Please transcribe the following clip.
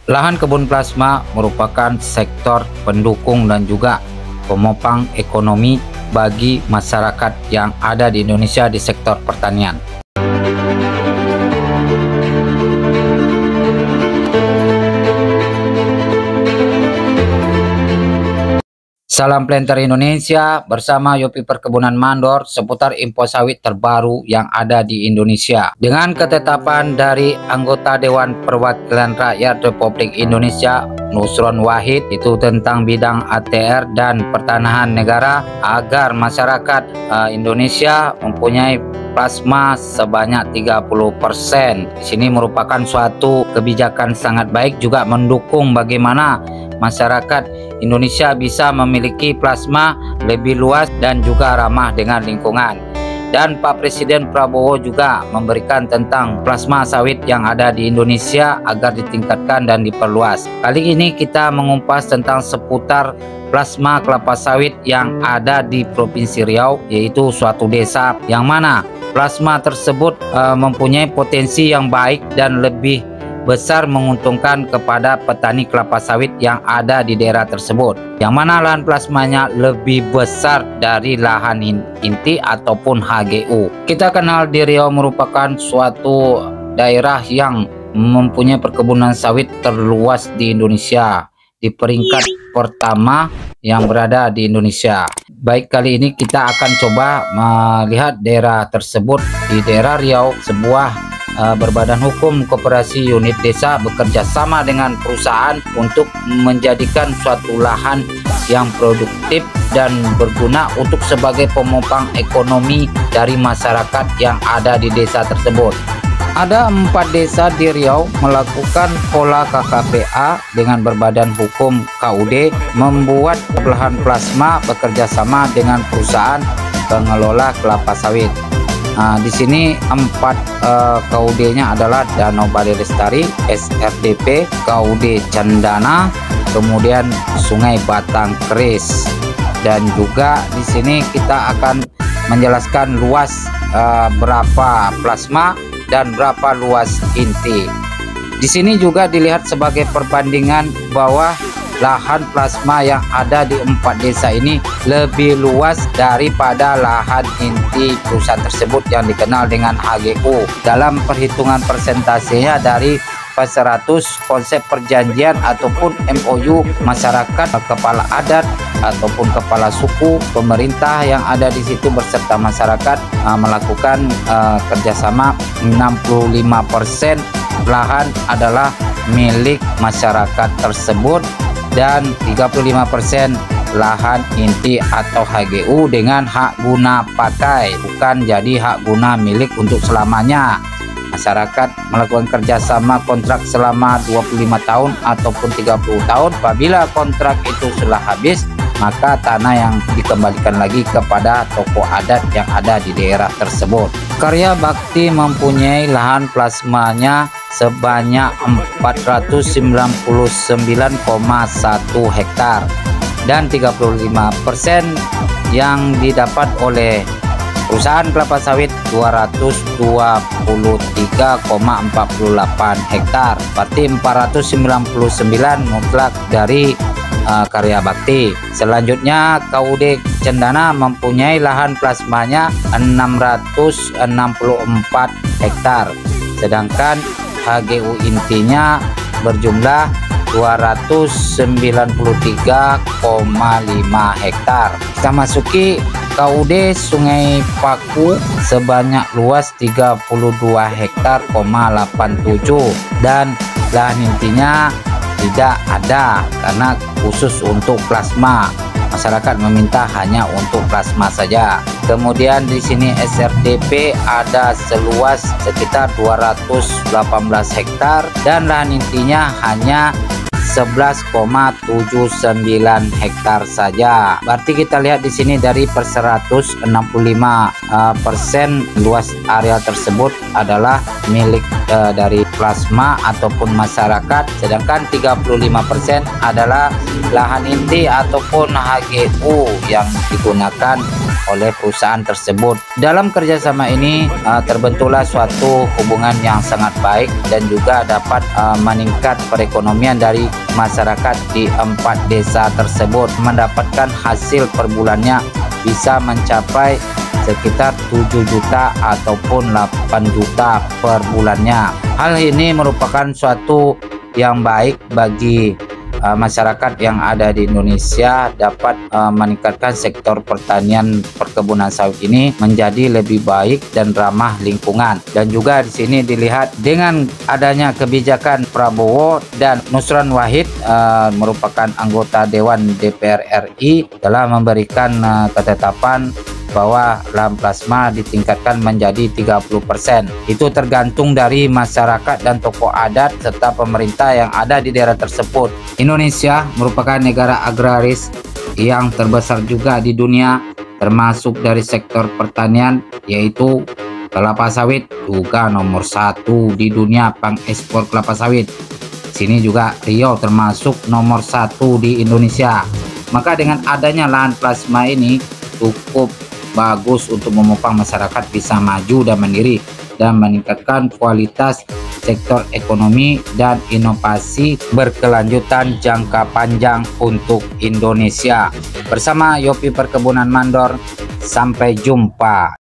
Lahan kebun plasma merupakan sektor pendukung dan juga pemopang ekonomi bagi masyarakat yang ada di Indonesia di sektor pertanian. Salam Planter Indonesia, bersama Yopi Perkebunan Mandor seputar info sawit terbaru yang ada di Indonesia. Dengan ketetapan dari anggota Dewan Perwakilan Rakyat Republik Indonesia Nusron Wahid itu tentang bidang ATR dan pertanahan negara agar masyarakat Indonesia mempunyai plasma sebanyak 30%. Di sini merupakan suatu kebijakan sangat baik, juga mendukung bagaimana masyarakat Indonesia bisa memiliki plasma lebih luas dan juga ramah dengan lingkungan. Dan Pak Presiden Prabowo juga memberikan tentang plasma sawit yang ada di Indonesia agar ditingkatkan dan diperluas. Kali ini kita mengupas tentang seputar plasma kelapa sawit yang ada di Provinsi Riau, yaitu suatu desa yang mana plasma tersebut mempunyai potensi yang baik dan lebih besar menguntungkan kepada petani kelapa sawit yang ada di daerah tersebut, yang mana lahan plasmanya lebih besar dari lahan inti ataupun HGU. Kita kenal di Riau merupakan suatu daerah yang mempunyai perkebunan sawit terluas di Indonesia, di peringkat pertama yang berada di Indonesia. Baik, kali ini kita akan coba melihat daerah tersebut. Di daerah Riau, sebuah berbadan hukum koperasi unit desa bekerja sama dengan perusahaan untuk menjadikan suatu lahan yang produktif dan berguna untuk sebagai pemopang ekonomi dari masyarakat yang ada di desa tersebut. Ada 4 desa di Riau melakukan pola KKPA dengan berbadan hukum KUD membuat lahan plasma bekerja sama dengan perusahaan pengelola kelapa sawit. Nah, di sini 4 KUD-nya adalah Danau Balai Lestari, SRDP, KUD Cendana, kemudian Sungai Batang Keris. Dan juga di sini kita akan menjelaskan luas berapa plasma dan berapa luas inti. Di sini juga dilihat sebagai perbandingan bahwa lahan plasma yang ada di 4 desa ini lebih luas daripada lahan inti perusahaan tersebut yang dikenal dengan HGU. Dalam perhitungan persentasenya dari 100 konsep perjanjian ataupun MOU masyarakat, kepala adat ataupun kepala suku, pemerintah yang ada di situ beserta masyarakat melakukan kerjasama. 65% lahan adalah milik masyarakat tersebut dan 35% lahan inti atau HGU dengan hak guna pakai, bukan jadi hak guna milik untuk selamanya. Masyarakat melakukan kerjasama kontrak selama 25 tahun ataupun 30 tahun. Apabila kontrak itu sudah habis, maka tanah yang dikembalikan lagi kepada tokoh adat yang ada di daerah tersebut. Karya Bakti mempunyai lahan plasmanya sebanyak 499,1 hektar dan 35% yang didapat oleh perusahaan kelapa sawit 223,48 hektar, berarti 499 mutlak dari Karya Bakti. Selanjutnya KUD Cendana mempunyai lahan plasmanya 664 hektar, sedangkan HGU intinya berjumlah 293,5 hektar. Kita masuki KUD Sungai Paku sebanyak luas 32 hektar, 87, dan lahan intinya tidak ada karena khusus untuk plasma. Masyarakat meminta hanya untuk plasma saja. Kemudian di sini SRDP ada seluas sekitar 218 hektar dan lahan intinya hanya 11,79 hektar saja. Berarti kita lihat di sini dari 165% luas area tersebut adalah milik dari plasma ataupun masyarakat, sedangkan 35% adalah lahan inti ataupun HGU yang digunakan oleh perusahaan tersebut. Dalam kerjasama ini terbentuklah suatu hubungan yang sangat baik dan juga dapat meningkat perekonomian dari masyarakat di 4 desa tersebut, mendapatkan hasil per bulannya bisa mencapai sekitar 7 juta ataupun 8 juta per bulannya. Hal ini merupakan suatu yang baik bagi masyarakat yang ada di Indonesia, dapat meningkatkan sektor pertanian perkebunan sawit ini menjadi lebih baik dan ramah lingkungan. Dan juga di sini dilihat dengan adanya kebijakan Prabowo dan Nusron Wahid merupakan anggota Dewan DPR RI telah memberikan ketetapan bahwa lahan plasma ditingkatkan menjadi 30%. Itu tergantung dari masyarakat dan tokoh adat serta pemerintah yang ada di daerah tersebut. Indonesia merupakan negara agraris yang terbesar juga di dunia, termasuk dari sektor pertanian, yaitu kelapa sawit, juga nomor 1 di dunia pengekspor kelapa sawit. Sini juga Riau termasuk nomor 1 di Indonesia. Maka dengan adanya lahan plasma ini cukup bagus untuk memupang masyarakat bisa maju dan mandiri dan meningkatkan kualitas sektor ekonomi dan inovasi berkelanjutan jangka panjang untuk Indonesia. Bersama Yopi Perkebunan Mandor, sampai jumpa.